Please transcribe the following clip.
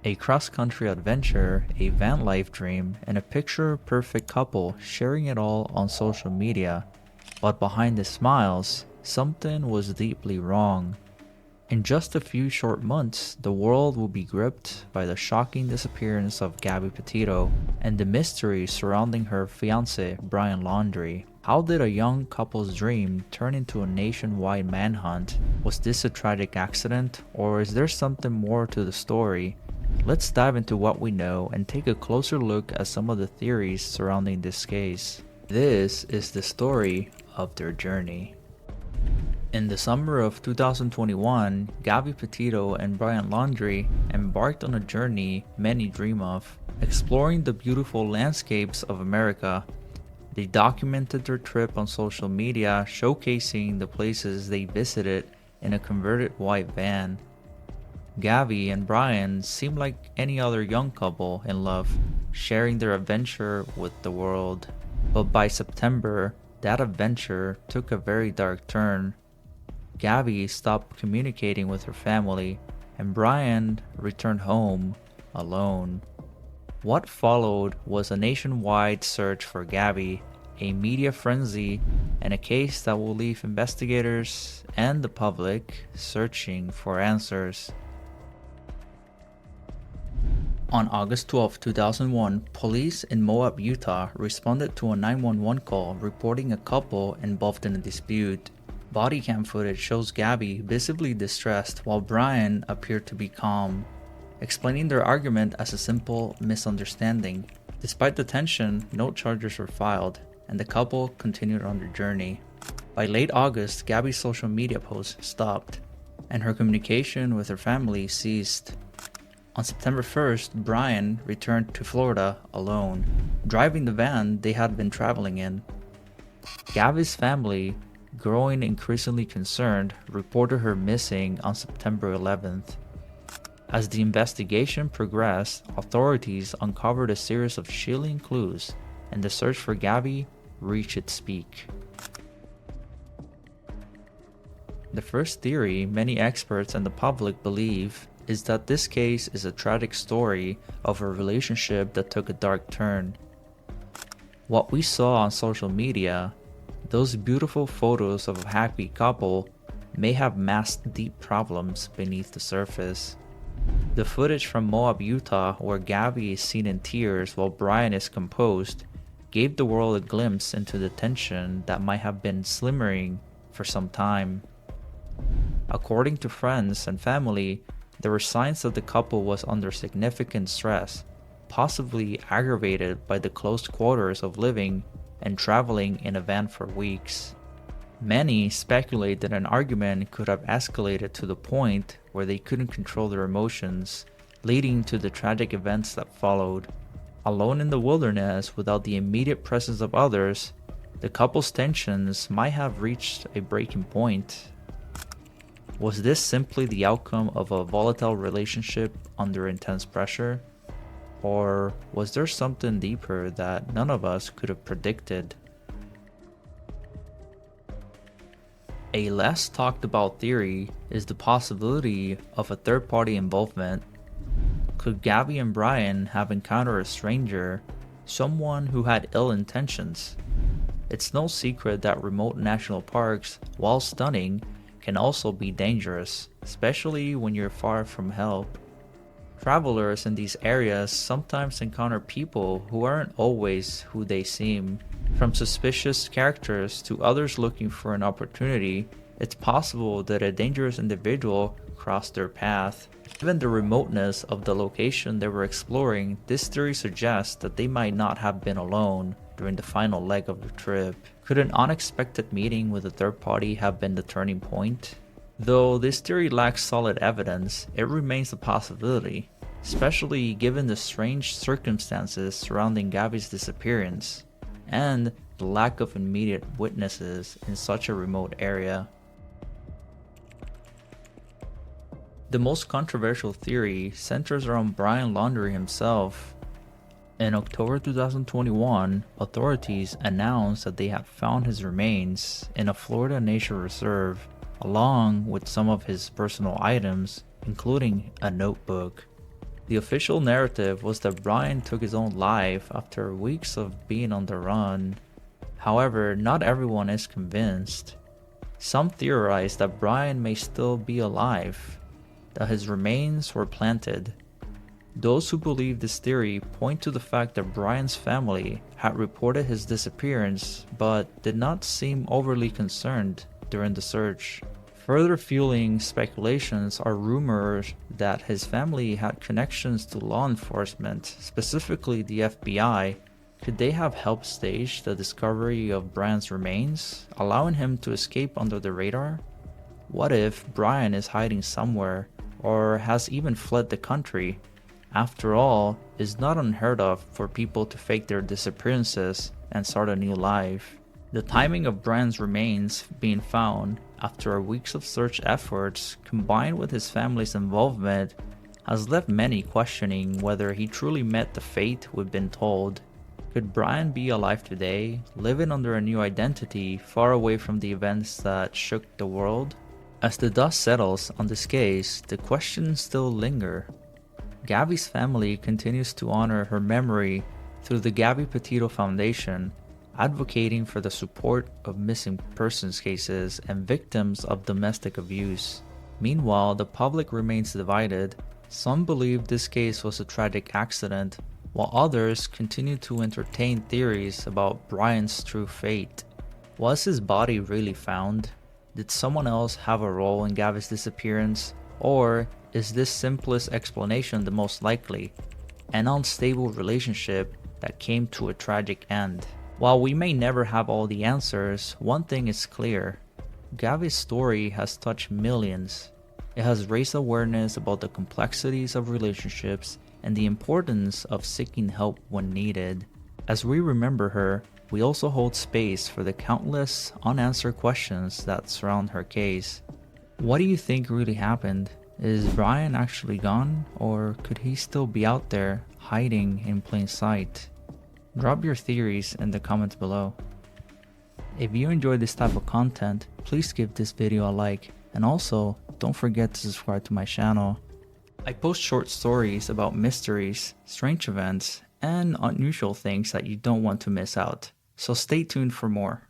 A cross-country adventure, a van life dream, and a picture-perfect couple sharing it all on social media. But behind the smiles, something was deeply wrong. In just a few short months, the world will be gripped by the shocking disappearance of Gaby Petito and the mystery surrounding her fiancé, Brian Laundrie. How did a young couple's dream turn into a nationwide manhunt? Was this a tragic accident, or is there something more to the story? Let's dive into what we know and take a closer look at some of the theories surrounding this case. This is the story of their journey. In the summer of 2021, Gaby Petito and Brian Laundrie embarked on a journey many dream of, exploring the beautiful landscapes of America. They documented their trip on social media, showcasing the places they visited in a converted white van. Gaby and Brian seemed like any other young couple in love, sharing their adventure with the world. But by September, that adventure took a very dark turn. Gaby stopped communicating with her family, and Brian returned home alone. What followed was a nationwide search for Gaby, a media frenzy, and a case that will leave investigators and the public searching for answers. On August 12, 2001, police in Moab, Utah responded to a 911 call reporting a couple involved in a dispute. Body cam footage shows Gaby visibly distressed while Brian appeared to be calm, explaining their argument as a simple misunderstanding. Despite the tension, no charges were filed, and the couple continued on their journey. By late August, Gaby's social media posts stopped, and her communication with her family ceased. On September 1st, Brian returned to Florida alone, driving the van they had been traveling in. Gaby's family, growing increasingly concerned, reported her missing on September 11th. As the investigation progressed, authorities uncovered a series of chilling clues, and the search for Gaby reached its peak. The first theory many experts and the public believe is that this case is a tragic story of a relationship that took a dark turn. What we saw on social media, those beautiful photos of a happy couple, may have masked deep problems beneath the surface. The footage from Moab, Utah, where Gaby is seen in tears while Brian is composed, gave the world a glimpse into the tension that might have been simmering for some time. According to friends and family, there were signs that the couple was under significant stress, possibly aggravated by the close quarters of living and traveling in a van for weeks. Many speculate that an argument could have escalated to the point where they couldn't control their emotions, leading to the tragic events that followed. Alone in the wilderness without the immediate presence of others, the couple's tensions might have reached a breaking point. Was this simply the outcome of a volatile relationship under intense pressure? Or was there something deeper that none of us could have predicted? A less talked about theory is the possibility of a third-party involvement. Could Gaby and Brian have encountered a stranger, someone who had ill intentions? It's no secret that remote national parks, while stunning, can also be dangerous, especially when you're far from help. Travelers in these areas sometimes encounter people who aren't always who they seem. From suspicious characters to others looking for an opportunity, it's possible that a dangerous individual crossed their path. Given the remoteness of the location they were exploring, this theory suggests that they might not have been alone during the final leg of the trip. Could an unexpected meeting with a third party have been the turning point? Though this theory lacks solid evidence, it remains a possibility, especially given the strange circumstances surrounding Gaby's disappearance and the lack of immediate witnesses in such a remote area. The most controversial theory centers around Brian Laundrie himself. In October 2021, authorities announced that they had found his remains in a Florida nature reserve, along with some of his personal items, including a notebook. The official narrative was that Brian took his own life after weeks of being on the run. However, not everyone is convinced. Some theorize that Brian may still be alive, that his remains were planted. Those who believe this theory point to the fact that Brian's family had reported his disappearance but did not seem overly concerned during the search. Further fueling speculations are rumors that his family had connections to law enforcement, specifically the FBI. Could they have helped stage the discovery of Brian's remains, allowing him to escape under the radar? What if Brian is hiding somewhere, or has even fled the country? After all, it's not unheard of for people to fake their disappearances and start a new life. The timing of Brian's remains being found after weeks of search efforts, combined with his family's involvement, has left many questioning whether he truly met the fate we've been told. Could Brian be alive today, living under a new identity far away from the events that shook the world? As the dust settles on this case, the questions still linger. Gaby's family continues to honor her memory through the Gaby Petito Foundation, advocating for the support of missing persons cases and victims of domestic abuse. Meanwhile, the public remains divided. Some believe this case was a tragic accident, while others continue to entertain theories about Brian's true fate. Was his body really found? Did someone else have a role in Gaby's disappearance? Or is this simplest explanation the most likely? An unstable relationship that came to a tragic end. While we may never have all the answers, one thing is clear. Gaby's story has touched millions. It has raised awareness about the complexities of relationships and the importance of seeking help when needed. As we remember her, we also hold space for the countless unanswered questions that surround her case. What do you think really happened? Is Brian actually gone, or could he still be out there hiding in plain sight? Drop your theories in the comments below. If you enjoyed this type of content, please give this video a like, and also don't forget to subscribe to my channel. I post short stories about mysteries, strange events, and unusual things that you don't want to miss out, so stay tuned for more.